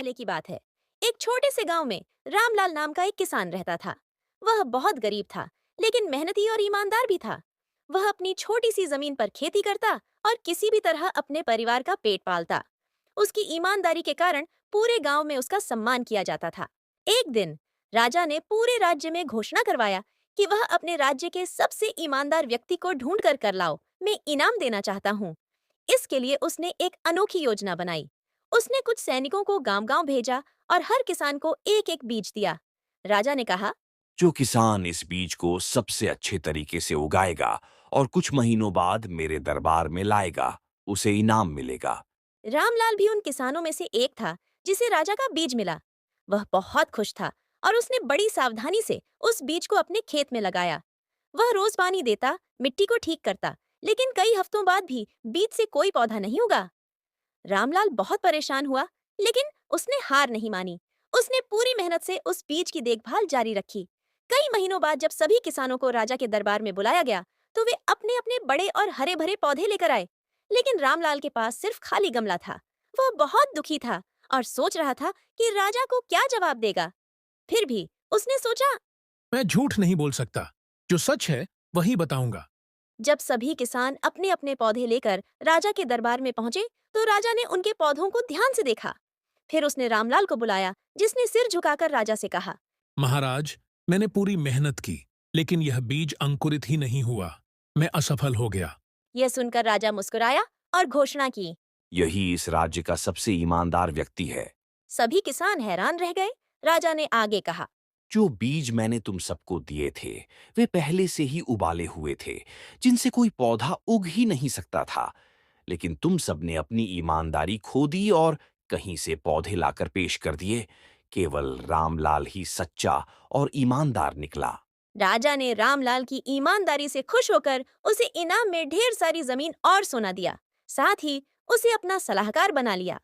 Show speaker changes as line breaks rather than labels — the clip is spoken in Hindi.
पहले की बात है। एक छोटे से गांव में रामलाल नाम का एक किसान रहता था। वह बहुत गरीब था, लेकिन मेहनती और ईमानदार भी था। वह अपनी छोटी सी जमीन पर खेती करता और किसी भी तरह अपने परिवार का पेट पालता। उसकी ईमानदारी के कारण पूरे गांव में उसका सम्मान किया जाता था। एक दिन राजा ने पूरे राज्य में घोषणा करवाया कि वह अपने राज्य के सबसे ईमानदार व्यक्ति को ढूंढ कर लाओ, मैं इनाम देना चाहता हूँ। इसके लिए उसने एक अनोखी योजना बनाई। उसने कुछ सैनिकों को गांव-गांव भेजा और हर किसान को एक-एक बीज दिया। राजा ने कहा,
जो किसान इस बीज को सबसे अच्छे तरीके से उगाएगा और कुछ महीनों बाद मेरे दरबार में लाएगा, उसे इनाम मिलेगा।
रामलाल भी उन किसानों में से एक था जिसे राजा का बीज मिला। वह बहुत खुश था और उसने बड़ी सावधानी से उस बीज को अपने खेत में लगाया। वह रोज पानी देता, मिट्टी को ठीक करता, लेकिन कई हफ्तों बाद भी बीज से कोई पौधा नहीं उगा। रामलाल बहुत परेशान हुआ, लेकिन उसने हार नहीं मानी। उसने पूरी मेहनत से उस बीज की देखभाल जारी रखी। कई महीनों बाद जब सभी किसानों को राजा के दरबार में बुलाया गया, तो वे अपने अपने बड़े और हरे भरे पौधे लेकर आए। लेकिन रामलाल के पास सिर्फ खाली गमला था। वह बहुत दुखी था और सोच रहा था कि राजा को क्या जवाब देगा। फिर भी उसने सोचा,
मैं झूठ नहीं बोल सकता। जो सच है वही बताऊंगा।
जब सभी किसान अपने अपने पौधे लेकर राजा के दरबार में पहुंचे, तो राजा ने उनके पौधों को ध्यान से देखा। फिर उसने रामलाल को बुलाया, जिसने सिर झुकाकर राजा से कहा,
महाराज, मैंने पूरी मेहनत की, लेकिन यह बीज अंकुरित ही नहीं हुआ। मैं असफल हो गया।
यह सुनकर राजा मुस्कुराया और घोषणा की।
यही इस राज्य का सबसे ईमानदार व्यक्ति है।
सभी किसान हैरान रह गए। राजा ने आगे कहा,
जो बीज मैंने तुम सबको दिए थे, वे पहले से ही उबाले हुए थे, जिनसे कोई पौधा उग ही नहीं सकता था। लेकिन तुम सबने अपनी ईमानदारी खो दी और कहीं से पौधे लाकर पेश कर दिए। केवल रामलाल ही सच्चा और ईमानदार निकला।
राजा ने रामलाल की ईमानदारी से खुश होकर उसे इनाम में ढेर सारी जमीन और सोना दिया। साथ ही उसे अपना सलाहकार बना लिया।